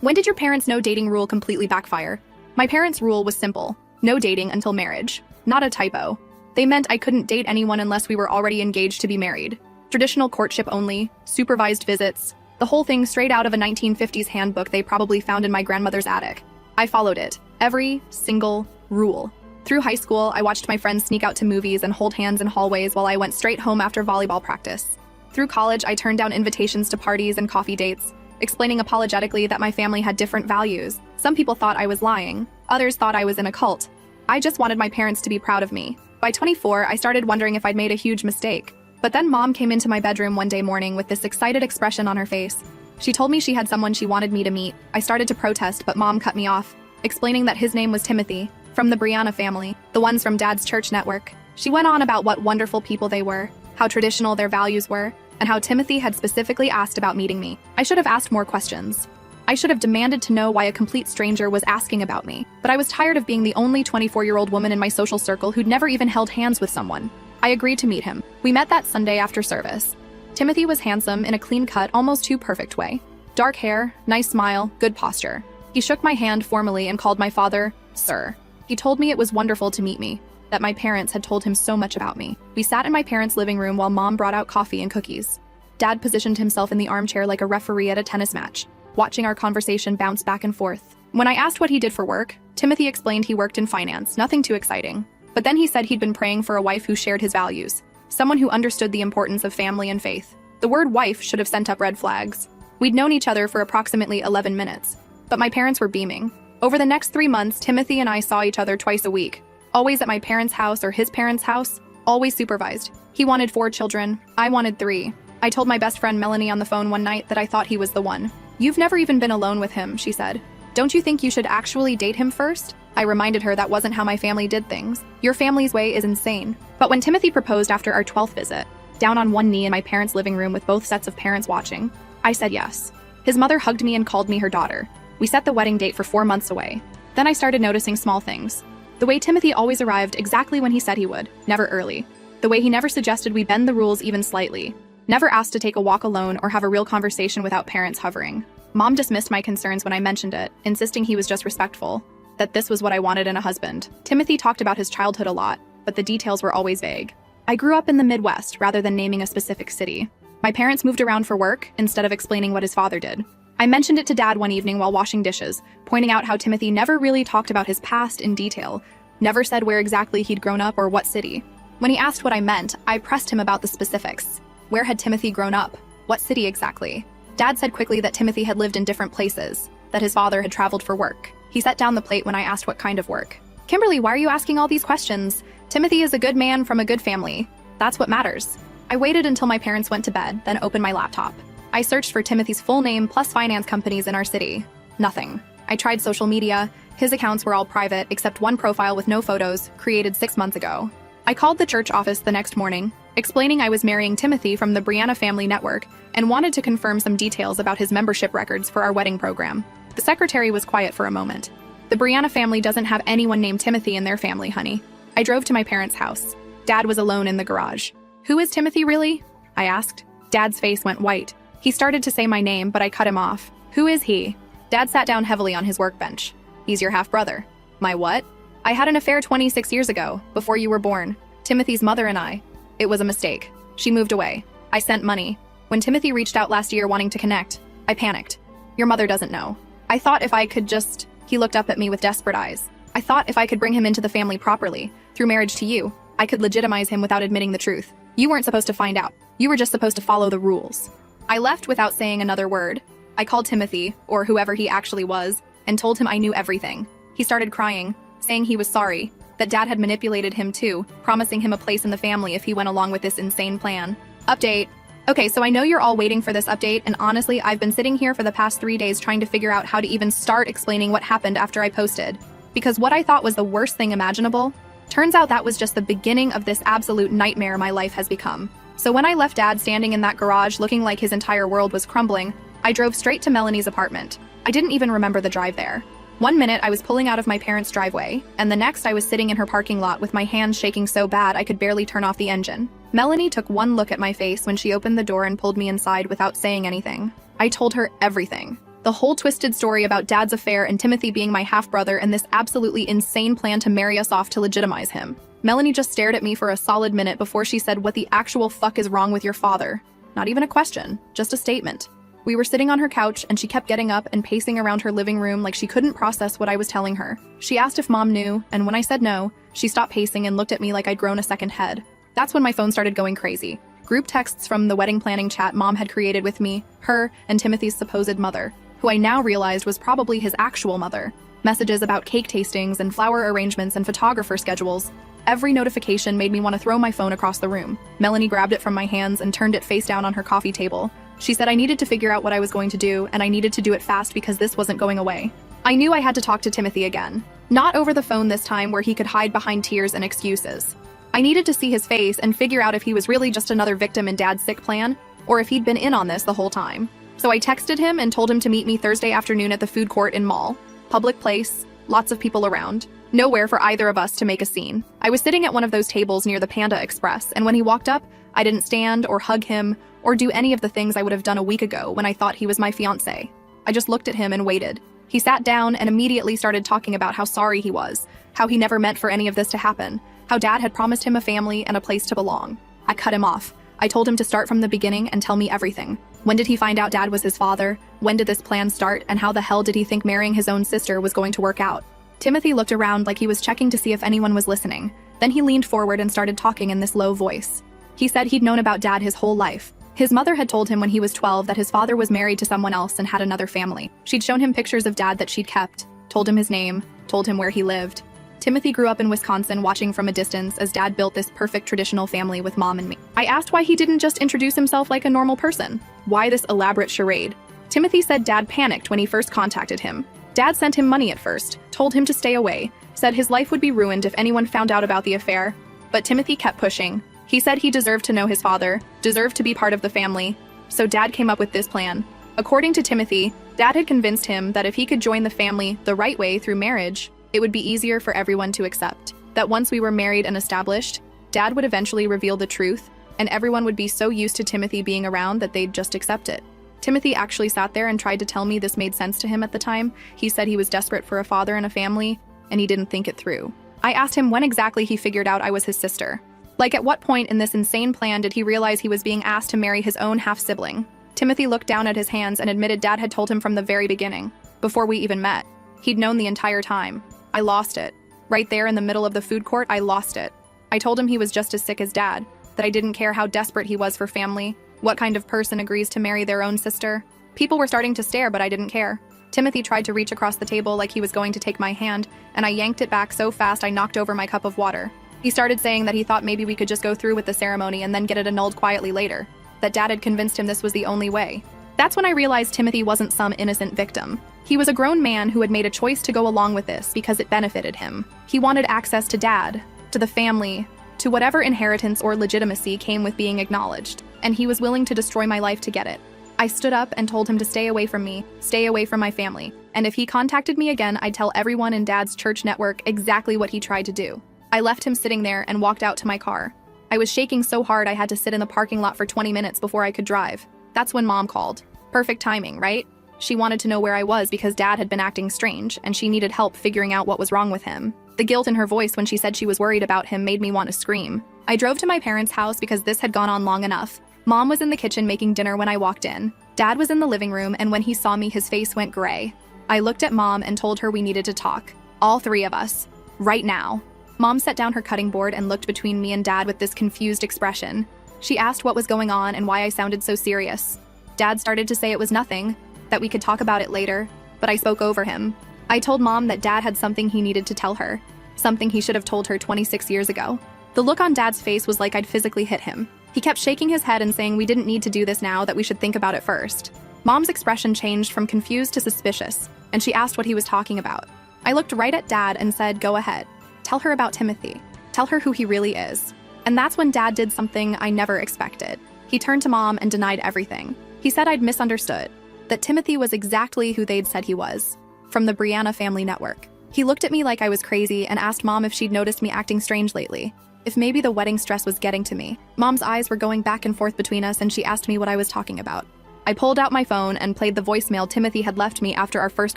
When did your parents' no dating rule completely backfire? My parents' rule was simple: no dating until marriage. Not a typo. They meant I couldn't date anyone unless we were already engaged to be married. Traditional courtship only, supervised visits, the whole thing straight out of a 1950s handbook they probably found in my grandmother's attic. I followed it. Every single rule. Through high school, I watched my friends sneak out to movies and hold hands in hallways while I went straight home after volleyball practice. Through college, I turned down invitations to parties and coffee dates, explaining apologetically that my family had different values. Some people thought I was lying. Others thought I was in a cult. I just wanted my parents to be proud of me. By 24, I started wondering if I'd made a huge mistake. But then Mom came into my bedroom one day morning with this excited expression on her face. She told me she had someone she wanted me to meet. I started to protest, but Mom cut me off, explaining that his name was Timothy, from the Brianna family, the ones from Dad's church network. She went on about what wonderful people they were, how traditional their values were, and how Timothy had specifically asked about meeting me. I should have asked more questions. I should have demanded to know why a complete stranger was asking about me, but I was tired of being the only 24-year-old woman in my social circle who'd never even held hands with someone. I agreed to meet him. We met that Sunday after service. Timothy was handsome in a clean-cut, almost too perfect way. Dark hair, nice smile, good posture. He shook my hand formally and called my father, Sir. He told me it was wonderful to meet me, that my parents had told him so much about me. We sat in my parents' living room while Mom brought out coffee and cookies. Dad positioned himself in the armchair like a referee at a tennis match, watching our conversation bounce back and forth. When I asked what he did for work, Timothy explained he worked in finance, nothing too exciting. But then he said he'd been praying for a wife who shared his values, someone who understood the importance of family and faith. The word wife should have sent up red flags. We'd known each other for approximately 11 minutes, but my parents were beaming. Over the next 3 months, Timothy and I saw each other twice a week, always at my parents' house or his parents' house, always supervised. He wanted 4 children, I wanted 3. I told my best friend Melanie on the phone one night that I thought he was the one. You've never even been alone with him, she said. Don't you think you should actually date him first? I reminded her that wasn't how my family did things. Your family's way is insane. But when Timothy proposed after our 12th visit, down on one knee in my parents' living room with both sets of parents watching, I said yes. His mother hugged me and called me her daughter. We set the wedding date for 4 months away. Then I started noticing small things. The way Timothy always arrived exactly when he said he would, never early. The way he never suggested we bend the rules even slightly. Never asked to take a walk alone or have a real conversation without parents hovering. Mom dismissed my concerns when I mentioned it, insisting he was just respectful, that this was what I wanted in a husband. Timothy talked about his childhood a lot, but the details were always vague. I grew up in the Midwest rather than naming a specific city. My parents moved around for work instead of explaining what his father did. I mentioned it to Dad one evening while washing dishes, pointing out how Timothy never really talked about his past in detail, never said where exactly he'd grown up or what city. When he asked what I meant, I pressed him about the specifics. Where had Timothy grown up? What city exactly? Dad said quickly that Timothy had lived in different places, that his father had traveled for work. He set down the plate when I asked what kind of work. Kimberly, why are you asking all these questions? Timothy is a good man from a good family. That's what matters. I waited until my parents went to bed, then opened my laptop. I searched for Timothy's full name plus finance companies in our city. Nothing. I tried social media. His accounts were all private, except one profile with no photos, created 6 months ago. I called the church office the next morning, explaining I was marrying Timothy from the Brianna family network and wanted to confirm some details about his membership records for our wedding program. The secretary was quiet for a moment. The Brianna family doesn't have anyone named Timothy in their family, honey. I drove to my parents' house. Dad was alone in the garage. Who is Timothy really? I asked. Dad's face went white. He started to say my name, but I cut him off. Who is he? Dad sat down heavily on his workbench. He's your half-brother. My what? I had an affair 26 years ago, before you were born. Timothy's mother and I. It was a mistake. She moved away. I sent money. When Timothy reached out last year wanting to connect, I panicked. Your mother doesn't know. I thought if I could just... He looked up at me with desperate eyes. I thought if I could bring him into the family properly, through marriage to you, I could legitimize him without admitting the truth. You weren't supposed to find out. You were just supposed to follow the rules. I left without saying another word. I called Timothy, or whoever he actually was, and told him I knew everything. He started crying, saying he was sorry, that Dad had manipulated him too, promising him a place in the family if he went along with this insane plan. Update. Okay, so I know you're all waiting for this update, and honestly, I've been sitting here for the past 3 days trying to figure out how to even start explaining what happened after I posted. Because what I thought was the worst thing imaginable, turns out that was just the beginning of this absolute nightmare my life has become. So when I left Dad standing in that garage looking like his entire world was crumbling, I drove straight to Melanie's apartment. I didn't even remember the drive there. 1 minute I was pulling out of my parents' driveway, and the next I was sitting in her parking lot with my hands shaking so bad I could barely turn off the engine. Melanie took one look at my face when she opened the door and pulled me inside without saying anything. I told her everything. The whole twisted story about Dad's affair and Timothy being my half-brother and this absolutely insane plan to marry us off to legitimize him. Melanie just stared at me for a solid minute before she said, "What the actual fuck is wrong with your father?" Not even a question, just a statement. We were sitting on her couch and she kept getting up and pacing around her living room like she couldn't process what I was telling her. She asked if Mom knew, and when I said no, she stopped pacing and looked at me like I'd grown a second head. That's when my phone started going crazy. Group texts from the wedding planning chat Mom had created with me, her, and Timothy's supposed mother, who I now realized was probably his actual mother. Messages about cake tastings and flower arrangements and photographer schedules. Every notification made me want to throw my phone across the room. Melanie grabbed it from my hands and turned it face down on her coffee table. She said I needed to figure out what I was going to do, and I needed to do it fast because this wasn't going away. I knew I had to talk to Timothy again. Not over the phone this time where he could hide behind tears and excuses. I needed to see his face and figure out if he was really just another victim in Dad's sick plan, or if he'd been in on this the whole time. So I texted him and told him to meet me Thursday afternoon at the food court in Mall. Public place, lots of people around. Nowhere for either of us to make a scene. I was sitting at one of those tables near the Panda Express, and when he walked up, I didn't stand or hug him or do any of the things I would have done a week ago when I thought he was my fiancé. I just looked at him and waited. He sat down and immediately started talking about how sorry he was, how he never meant for any of this to happen, how Dad had promised him a family and a place to belong. I cut him off. I told him to start from the beginning and tell me everything. When did he find out Dad was his father? When did this plan start? And how the hell did he think marrying his own sister was going to work out? Timothy looked around like he was checking to see if anyone was listening. Then he leaned forward and started talking in this low voice. He said he'd known about Dad his whole life. His mother had told him when he was 12 that his father was married to someone else and had another family. She'd shown him pictures of Dad that she'd kept, told him his name, told him where he lived. Timothy grew up in Wisconsin watching from a distance as Dad built this perfect traditional family with Mom and me. I asked why he didn't just introduce himself like a normal person. Why this elaborate charade? Timothy said Dad panicked when he first contacted him. Dad sent him money at first, told him to stay away, said his life would be ruined if anyone found out about the affair. But Timothy kept pushing. He said he deserved to know his father, deserved to be part of the family. So Dad came up with this plan. According to Timothy, Dad had convinced him that if he could join the family the right way through marriage, it would be easier for everyone to accept. That once we were married and established, Dad would eventually reveal the truth, and everyone would be so used to Timothy being around that they'd just accept it. Timothy actually sat there and tried to tell me this made sense to him at the time. He said he was desperate for a father and a family, and he didn't think it through. I asked him when exactly he figured out I was his sister. Like, at what point in this insane plan did he realize he was being asked to marry his own half-sibling? Timothy looked down at his hands and admitted Dad had told him from the very beginning, before we even met. He'd known the entire time. I lost it. Right there in the middle of the food court, I lost it. I told him he was just as sick as Dad, that I didn't care how desperate he was for family, what kind of person agrees to marry their own sister. People were starting to stare, but I didn't care. Timothy tried to reach across the table like he was going to take my hand, and I yanked it back so fast I knocked over my cup of water. He started saying that he thought maybe we could just go through with the ceremony and then get it annulled quietly later, that Dad had convinced him this was the only way. That's when I realized Timothy wasn't some innocent victim. He was a grown man who had made a choice to go along with this because it benefited him. He wanted access to Dad, to the family, to whatever inheritance or legitimacy came with being acknowledged, and he was willing to destroy my life to get it. I stood up and told him to stay away from me, stay away from my family, and if he contacted me again, I'd tell everyone in Dad's church network exactly what he tried to do. I left him sitting there and walked out to my car. I was shaking so hard I had to sit in the parking lot for 20 minutes before I could drive. That's when Mom called. Perfect timing, right? She wanted to know where I was because Dad had been acting strange, and she needed help figuring out what was wrong with him. The guilt in her voice when she said she was worried about him made me want to scream. I drove to my parents' house because this had gone on long enough. Mom was in the kitchen making dinner when I walked in. Dad was in the living room, and when he saw me, his face went gray. I looked at Mom and told her we needed to talk. All three of us. Right now. Mom set down her cutting board and looked between me and Dad with this confused expression. She asked what was going on and why I sounded so serious. Dad started to say it was nothing, that we could talk about it later, but I spoke over him. I told Mom that Dad had something he needed to tell her, something he should have told her 26 years ago. The look on Dad's face was like I'd physically hit him. He kept shaking his head and saying we didn't need to do this now, that we should think about it first. Mom's expression changed from confused to suspicious, and she asked what he was talking about. I looked right at Dad and said, "Go ahead. Tell her about Timothy. Tell her who he really is." And that's when Dad did something I never expected. He turned to Mom and denied everything. He said I'd misunderstood, that Timothy was exactly who they'd said he was, from the Brianna family network. He looked at me like I was crazy and asked Mom if she'd noticed me acting strange lately, if maybe the wedding stress was getting to me. Mom's eyes were going back and forth between us, and she asked me what I was talking about. I pulled out my phone and played the voicemail Timothy had left me after our first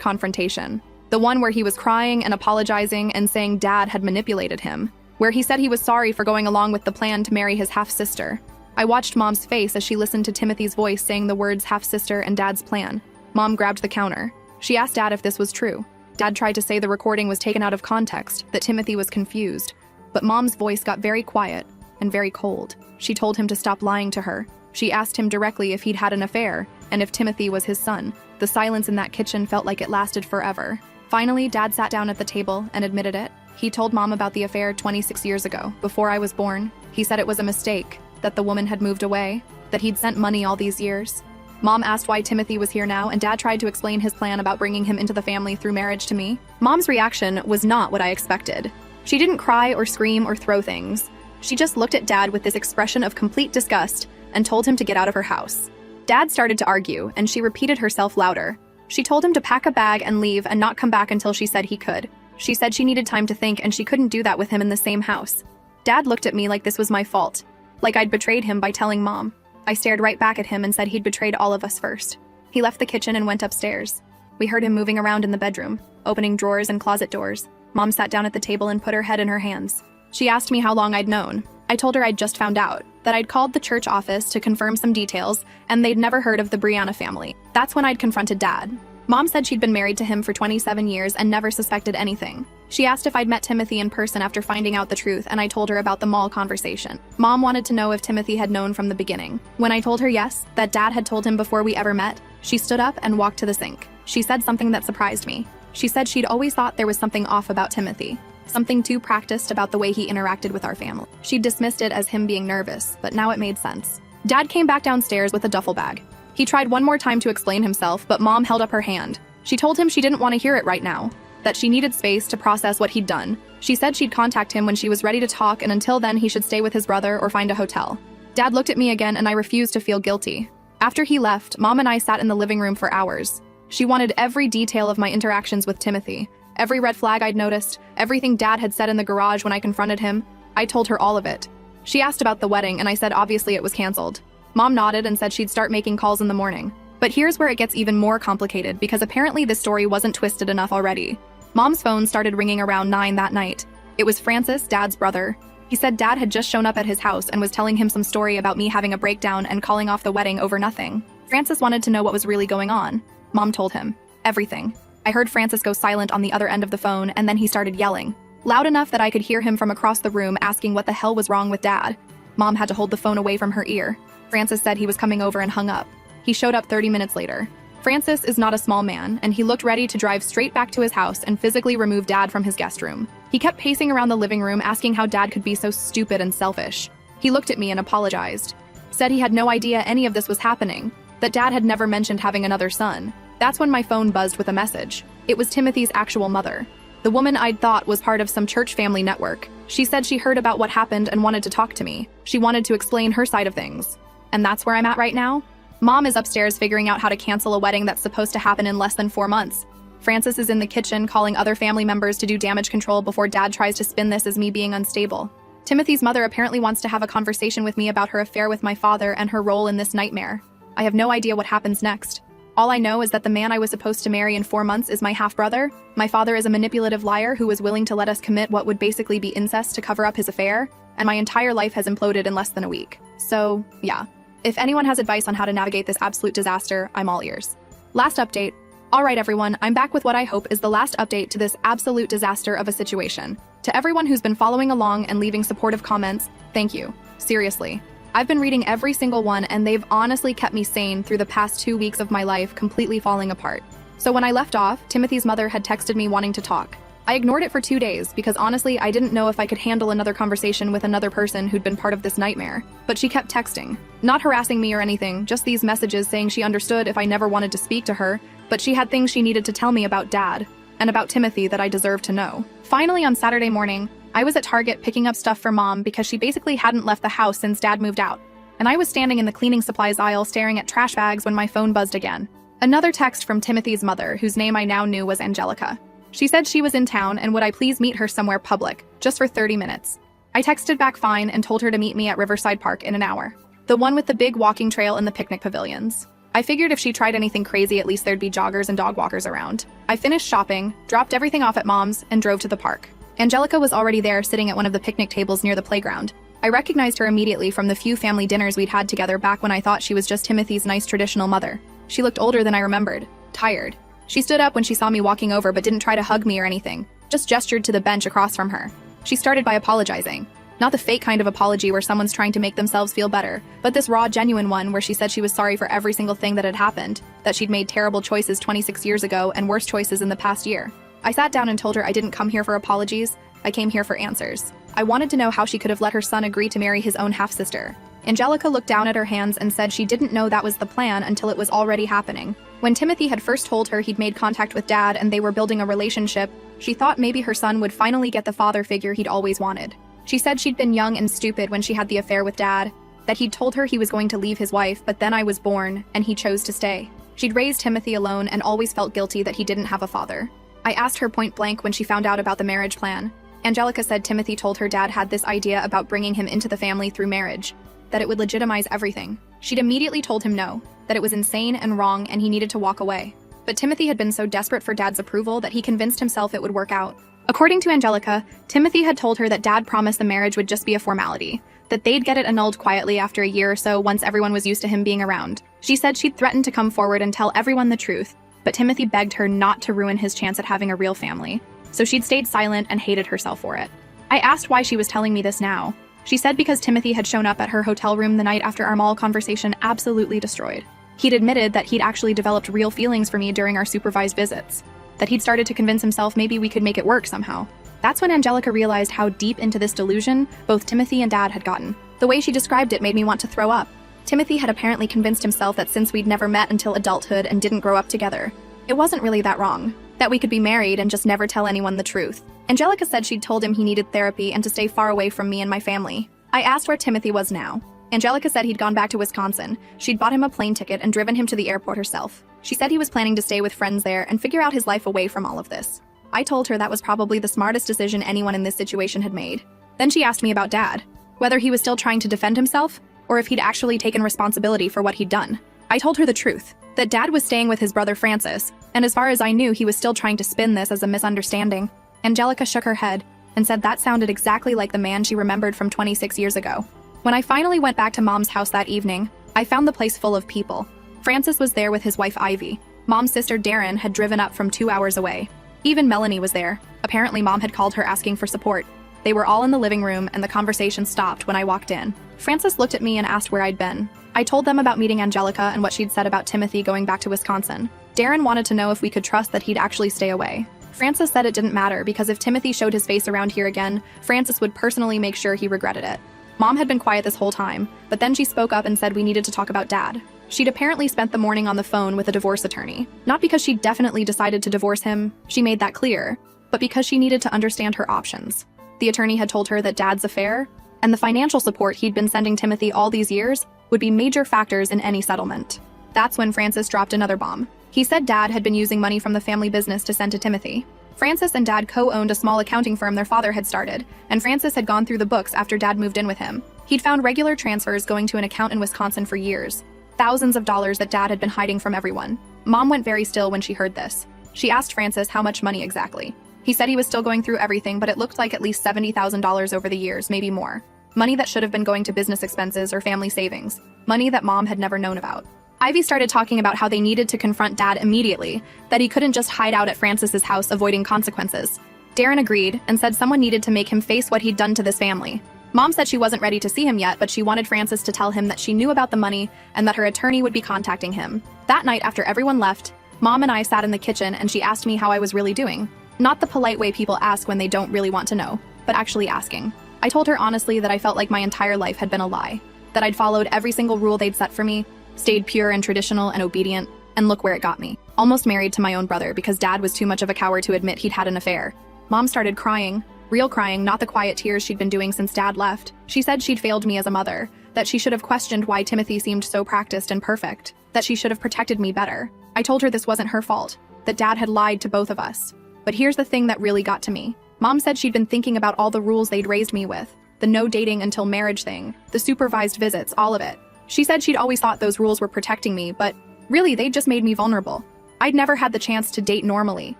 confrontation. The one where he was crying and apologizing and saying Dad had manipulated him, where he said he was sorry for going along with the plan to marry his half-sister. I watched Mom's face as she listened to Timothy's voice saying the words half-sister and Dad's plan. Mom grabbed the counter. She asked Dad if this was true. Dad tried to say the recording was taken out of context, that Timothy was confused. But Mom's voice got very quiet and very cold. She told him to stop lying to her. She asked him directly if he'd had an affair and if Timothy was his son. The silence in that kitchen felt like it lasted forever. Finally, Dad sat down at the table and admitted it. He told Mom about the affair 26 years ago, before I was born. He said it was a mistake, that the woman had moved away, that he'd sent money all these years. Mom asked why Timothy was here now, and Dad tried to explain his plan about bringing him into the family through marriage to me. Mom's reaction was not what I expected. She didn't cry or scream or throw things. She just looked at Dad with this expression of complete disgust and told him to get out of her house. Dad started to argue, and she repeated herself louder. She told him to pack a bag and leave and not come back until she said he could. She said she needed time to think and she couldn't do that with him in the same house. Dad looked at me like this was my fault, like I'd betrayed him by telling Mom. I stared right back at him and said he'd betrayed all of us first. He left the kitchen and went upstairs. We heard him moving around in the bedroom, opening drawers and closet doors. Mom sat down at the table and put her head in her hands. She asked me how long I'd known. I told her I'd just found out, that I'd called the church office to confirm some details, and they'd never heard of the Brianna family. That's when I'd confronted Dad. Mom said she'd been married to him for 27 years and never suspected anything. She asked if I'd met Timothy in person after finding out the truth, and I told her about the mall conversation. Mom wanted to know if Timothy had known from the beginning. When I told her yes, that Dad had told him before we ever met, she stood up and walked to the sink. She said something that surprised me. She said she'd always thought there was something off about Timothy. Something too practiced about the way he interacted with our family. She dismissed it as him being nervous, but now it made sense. Dad came back downstairs with a duffel bag. He tried one more time to explain himself, but Mom held up her hand. She told him she didn't want to hear it right now, that she needed space to process what he'd done. She said she'd contact him when she was ready to talk, and until then he should stay with his brother or find a hotel. Dad looked at me again and I refused to feel guilty. After he left, Mom and I sat in the living room for hours. She wanted every detail of my interactions with Timothy. Every red flag I'd noticed, everything Dad had said in the garage when I confronted him. I told her all of it. She asked about the wedding and I said obviously it was canceled. Mom nodded and said she'd start making calls in the morning. But here's where it gets even more complicated because apparently this story wasn't twisted enough already. Mom's phone started ringing around 9 that night. It was Francis, Dad's brother. He said Dad had just shown up at his house and was telling him some story about me having a breakdown and calling off the wedding over nothing. Francis wanted to know what was really going on. Mom told him everything. I heard Francis go silent on the other end of the phone, and then he started yelling, loud enough that I could hear him from across the room asking what the hell was wrong with Dad. Mom had to hold the phone away from her ear. Francis said he was coming over and hung up. He showed up 30 minutes later. Francis is not a small man, and he looked ready to drive straight back to his house and physically remove Dad from his guest room. He kept pacing around the living room asking how Dad could be so stupid and selfish. He looked at me and apologized. Said he had no idea any of this was happening, that Dad had never mentioned having another son. That's when my phone buzzed with a message. It was Timothy's actual mother. The woman I'd thought was part of some church family network. She said she heard about what happened and wanted to talk to me. She wanted to explain her side of things. And that's where I'm at right now. Mom is upstairs figuring out how to cancel a wedding that's supposed to happen in less than 4 months. Francis is in the kitchen calling other family members to do damage control before Dad tries to spin this as me being unstable. Timothy's mother apparently wants to have a conversation with me about her affair with my father and her role in this nightmare. I have no idea what happens next. All I know is that the man I was supposed to marry in 4 months is my half-brother. My father is a manipulative liar who was willing to let us commit what would basically be incest to cover up his affair, and my entire life has imploded in less than a week. So, yeah. If anyone has advice on how to navigate this absolute disaster, I'm all ears. Last update. Alright everyone, I'm back with what I hope is the last update to this absolute disaster of a situation. To everyone who's been following along and leaving supportive comments, thank you. Seriously. I've been reading every single one and they've honestly kept me sane through the past 2 weeks of my life completely falling apart. So when I left off, Timothy's mother had texted me wanting to talk. I ignored it for 2 days because honestly I didn't know if I could handle another conversation with another person who'd been part of this nightmare. But she kept texting. Not harassing me or anything, just these messages saying she understood if I never wanted to speak to her, but she had things she needed to tell me about Dad and about Timothy that I deserved to know. Finally on Saturday morning, I was at Target picking up stuff for Mom because she basically hadn't left the house since Dad moved out. And I was standing in the cleaning supplies aisle staring at trash bags when my phone buzzed again. Another text from Timothy's mother, whose name I now knew was Angelica. She said she was in town and would I please meet her somewhere public, just for 30 minutes. I texted back fine and told her to meet me at Riverside Park in an hour. The one with the big walking trail and the picnic pavilions. I figured if she tried anything crazy, at least there'd be joggers and dog walkers around. I finished shopping, dropped everything off at Mom's, and drove to the park. Angelica was already there, sitting at one of the picnic tables near the playground. I recognized her immediately from the few family dinners we'd had together back when I thought she was just Timothy's nice traditional mother. She looked older than I remembered, tired. She stood up when she saw me walking over but didn't try to hug me or anything, just gestured to the bench across from her. She started by apologizing. Not the fake kind of apology where someone's trying to make themselves feel better, but this raw, genuine one where she said she was sorry for every single thing that had happened, that she'd made terrible choices 26 years ago and worse choices in the past year. I sat down and told her I didn't come here for apologies, I came here for answers. I wanted to know how she could have let her son agree to marry his own half-sister. Angelica looked down at her hands and said she didn't know that was the plan until it was already happening. When Timothy had first told her he'd made contact with Dad and they were building a relationship, she thought maybe her son would finally get the father figure he'd always wanted. She said she'd been young and stupid when she had the affair with Dad, that he'd told her he was going to leave his wife, but then I was born, and he chose to stay. She'd raised Timothy alone and always felt guilty that he didn't have a father. I asked her point blank when she found out about the marriage plan. Angelica said Timothy told her dad had this idea about bringing him into the family through marriage, that it would legitimize everything. She'd immediately told him no, that it was insane and wrong and he needed to walk away. But Timothy had been so desperate for Dad's approval that he convinced himself it would work out. According to Angelica, Timothy had told her that Dad promised the marriage would just be a formality, that they'd get it annulled quietly after a year or so once everyone was used to him being around. She said she'd threatened to come forward and tell everyone the truth, but Timothy begged her not to ruin his chance at having a real family. So she'd stayed silent and hated herself for it. I asked why she was telling me this now. She said because Timothy had shown up at her hotel room the night after our mall conversation absolutely destroyed. He'd admitted that he'd actually developed real feelings for me during our supervised visits, that he'd started to convince himself maybe we could make it work somehow. That's when Angelica realized how deep into this delusion both Timothy and Dad had gotten. The way she described it made me want to throw up. Timothy had apparently convinced himself that since we'd never met until adulthood and didn't grow up together, it wasn't really that wrong, that we could be married and just never tell anyone the truth. Angelica said she'd told him he needed therapy and to stay far away from me and my family. I asked where Timothy was now. Angelica said he'd gone back to Wisconsin. She'd bought him a plane ticket and driven him to the airport herself. She said he was planning to stay with friends there and figure out his life away from all of this. I told her that was probably the smartest decision anyone in this situation had made. Then she asked me about Dad, whether he was still trying to defend himself, or if he'd actually taken responsibility for what he'd done. I told her the truth, that Dad was staying with his brother Francis, and as far as I knew, he was still trying to spin this as a misunderstanding. Angelica shook her head and said that sounded exactly like the man she remembered from 26 years ago. When I finally went back to Mom's house that evening, I found the place full of people. Francis was there with his wife Ivy. Mom's sister Darren had driven up from 2 hours away. Even Melanie was there. Apparently Mom had called her asking for support. They were all in the living room and the conversation stopped when I walked in. Francis looked at me and asked where I'd been. I told them about meeting Angelica and what she'd said about Timothy going back to Wisconsin. Darren wanted to know if we could trust that he'd actually stay away. Francis said it didn't matter because if Timothy showed his face around here again, Francis would personally make sure he regretted it. Mom had been quiet this whole time, but then she spoke up and said we needed to talk about Dad. She'd apparently spent the morning on the phone with a divorce attorney. Not because she'd definitely decided to divorce him, she made that clear, but because she needed to understand her options. The attorney had told her that Dad's affair and the financial support he'd been sending Timothy all these years would be major factors in any settlement. That's when Francis dropped another bomb. He said Dad had been using money from the family business to send to Timothy. Francis and Dad co-owned a small accounting firm their father had started, and Francis had gone through the books after Dad moved in with him. He'd found regular transfers going to an account in Wisconsin for years. Thousands of dollars that Dad had been hiding from everyone. Mom went very still when she heard this. She asked Francis how much money exactly. He said he was still going through everything, but it looked like at least $70,000 over the years, maybe more. Money that should have been going to business expenses or family savings. Money that Mom had never known about. Ivy started talking about how they needed to confront Dad immediately, that he couldn't just hide out at Francis's house avoiding consequences. Darren agreed and said someone needed to make him face what he'd done to this family. Mom said she wasn't ready to see him yet, but she wanted Francis to tell him that she knew about the money and that her attorney would be contacting him. That night, after everyone left, Mom and I sat in the kitchen and she asked me how I was really doing. Not the polite way people ask when they don't really want to know, but actually asking. I told her honestly that I felt like my entire life had been a lie, that I'd followed every single rule they'd set for me, stayed pure and traditional and obedient, and look where it got me. Almost married to my own brother because Dad was too much of a coward to admit he'd had an affair. Mom started crying. Real crying, not the quiet tears she'd been doing since Dad left. She said she'd failed me as a mother, that she should have questioned why Timothy seemed so practiced and perfect, that she should have protected me better. I told her this wasn't her fault, that Dad had lied to both of us. But here's the thing that really got to me. Mom said she'd been thinking about all the rules they'd raised me with, the no dating until marriage thing, the supervised visits, all of it. She said she'd always thought those rules were protecting me, but Really, they just made me vulnerable. I'd never had the chance to date normally,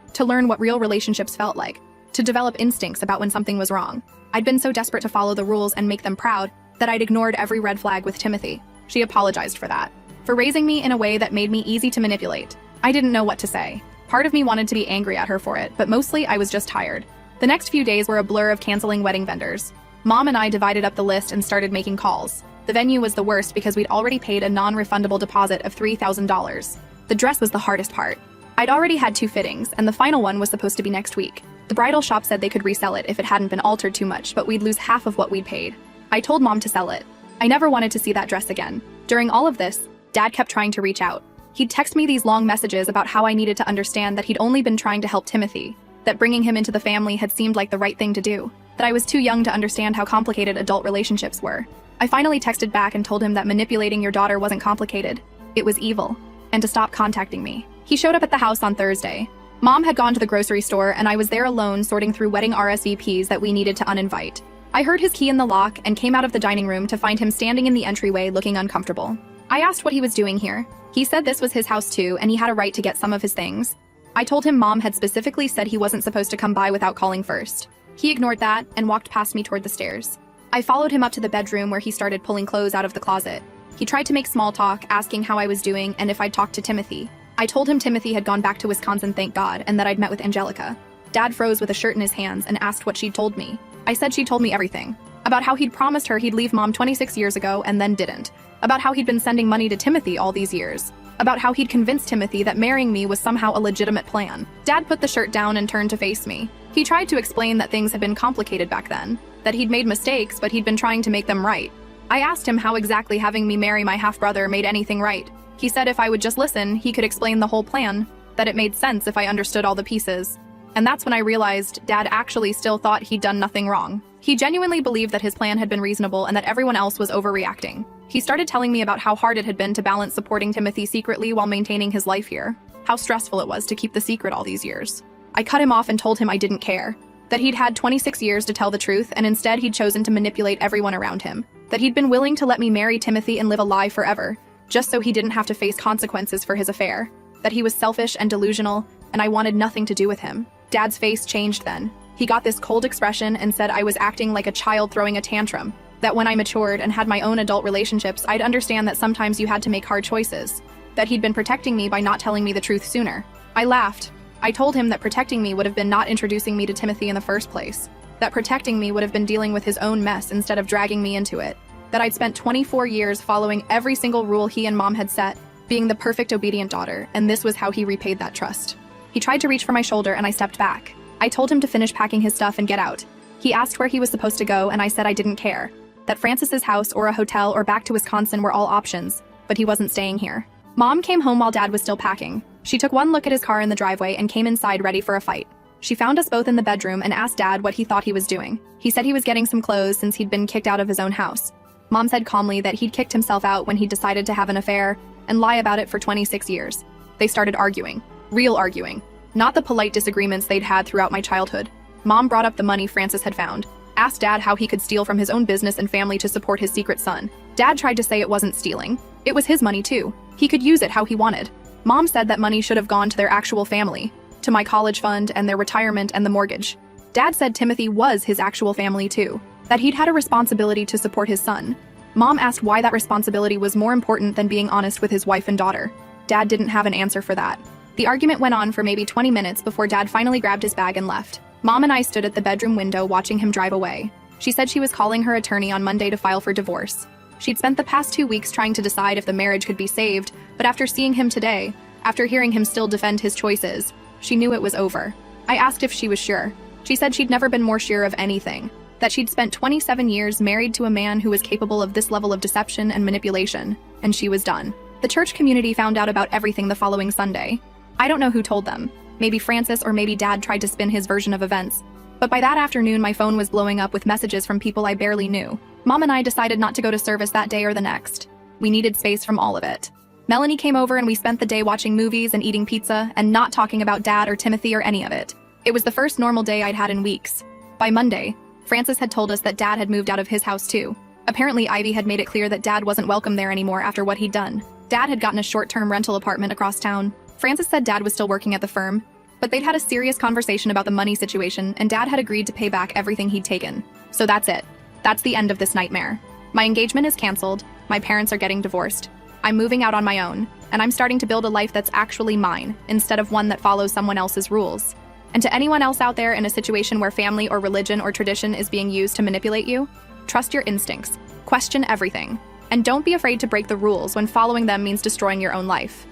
to learn what real relationships felt like, to develop instincts about when something was wrong. I'd been so desperate to follow the rules and make them proud that I'd ignored every red flag with Timothy. She apologized for that, for raising me in a way that made me easy to manipulate. I didn't know what to say. Part of me wanted to be angry at her for it, but mostly I was just tired. The next few days were a blur of canceling wedding vendors. Mom and I divided up the list and started making calls. The venue was the worst because we'd already paid a non-refundable deposit of $3,000. The dress was the hardest part. I'd already had 2 fittings, and the final one was supposed to be next week. The bridal shop said they could resell it if it hadn't been altered too much, but we'd lose half of what we'd paid. I told Mom to sell it. I never wanted to see that dress again. During all of this, Dad kept trying to reach out. He'd text me these long messages about how I needed to understand that he'd only been trying to help Timothy, that bringing him into the family had seemed like the right thing to do, that I was too young to understand how complicated adult relationships were. I finally texted back and told him that manipulating your daughter wasn't complicated. It was evil, and to stop contacting me. He showed up at the house on Thursday. Mom had gone to the grocery store, and I was there alone sorting through wedding RSVPs that we needed to uninvite. I heard his key in the lock and came out of the dining room to find him standing in the entryway looking uncomfortable. I asked what he was doing here. He said this was his house too, and he had a right to get some of his things. I told him Mom had specifically said he wasn't supposed to come by without calling first. He ignored that and walked past me toward the stairs. I followed him up to the bedroom where he started pulling clothes out of the closet. He tried to make small talk, asking how I was doing and if I'd talked to Timothy. I told him Timothy had gone back to Wisconsin, thank God, and that I'd met with Angelica. Dad froze with a shirt in his hands and asked what she'd told me. I said she'd told me everything. About how he'd promised her he'd leave Mom 26 years ago and then didn't. About how he'd been sending money to Timothy all these years. About how he'd convinced Timothy that marrying me was somehow a legitimate plan. Dad put the shirt down and turned to face me. He tried to explain that things had been complicated back then, that he'd made mistakes, but he'd been trying to make them right. I asked him how exactly having me marry my half-brother made anything right. He said if I would just listen, he could explain the whole plan, that it made sense if I understood all the pieces. And that's when I realized Dad actually still thought he'd done nothing wrong. He genuinely believed that his plan had been reasonable and that everyone else was overreacting. He started telling me about how hard it had been to balance supporting Timothy secretly while maintaining his life here. How stressful it was to keep the secret all these years. I cut him off and told him I didn't care. That he'd had 26 years to tell the truth, and instead he'd chosen to manipulate everyone around him. That he'd been willing to let me marry Timothy and live a lie forever, just so he didn't have to face consequences for his affair. That he was selfish and delusional, and I wanted nothing to do with him. Dad's face changed then. He got this cold expression and said I was acting like a child throwing a tantrum. That when I matured and had my own adult relationships, I'd understand that sometimes you had to make hard choices. That he'd been protecting me by not telling me the truth sooner. I laughed. I told him that protecting me would have been not introducing me to Timothy in the first place. That protecting me would have been dealing with his own mess instead of dragging me into it. That I'd spent 24 years following every single rule he and Mom had set, being the perfect obedient daughter, and this was how he repaid that trust. He tried to reach for my shoulder and I stepped back. I told him to finish packing his stuff and get out. He asked where he was supposed to go and I said I didn't care. That Francis's house or a hotel or back to Wisconsin were all options, but he wasn't staying here. Mom came home while Dad was still packing. She took one look at his car in the driveway and came inside ready for a fight. She found us both in the bedroom and asked Dad what he thought he was doing. He said he was getting some clothes since he'd been kicked out of his own house. Mom said calmly that he'd kicked himself out when he decided to have an affair and lie about it for 26 years. They started arguing. Real arguing. Not the polite disagreements they'd had throughout my childhood. Mom brought up the money Francis had found. Asked Dad how he could steal from his own business and family to support his secret son. Dad tried to say it wasn't stealing. It was his money too. He could use it how he wanted. Mom said that money should have gone to their actual family, to my college fund and their retirement and the mortgage. Dad said Timothy was his actual family too, that he'd had a responsibility to support his son. Mom asked why that responsibility was more important than being honest with his wife and daughter. Dad didn't have an answer for that. The argument went on for maybe 20 minutes before Dad finally grabbed his bag and left. Mom and I stood at the bedroom window watching him drive away. She said she was calling her attorney on Monday to file for divorce. She'd spent the past 2 weeks trying to decide if the marriage could be saved, but after seeing him today, after hearing him still defend his choices, she knew it was over. I asked if she was sure. She said she'd never been more sure of anything, that she'd spent 27 years married to a man who was capable of this level of deception and manipulation, and she was done. The church community found out about everything the following Sunday. I don't know who told them. Maybe Francis or maybe Dad tried to spin his version of events. But by that afternoon, my phone was blowing up with messages from people I barely knew. Mom and I decided not to go to service that day or the next. We needed space from all of it. Melanie came over and we spent the day watching movies and eating pizza and not talking about Dad or Timothy or any of it. It was the first normal day I'd had in weeks. By Monday, Francis had told us that Dad had moved out of his house too. Apparently Ivy had made it clear that Dad wasn't welcome there anymore after what he'd done. Dad had gotten a short-term rental apartment across town. Francis said Dad was still working at the firm, but they'd had a serious conversation about the money situation, and Dad had agreed to pay back everything he'd taken. So that's it. That's the end of this nightmare. My engagement is canceled, my parents are getting divorced. I'm moving out on my own, and I'm starting to build a life that's actually mine, instead of one that follows someone else's rules. And to anyone else out there in a situation where family or religion or tradition is being used to manipulate you, trust your instincts, question everything, and don't be afraid to break the rules when following them means destroying your own life.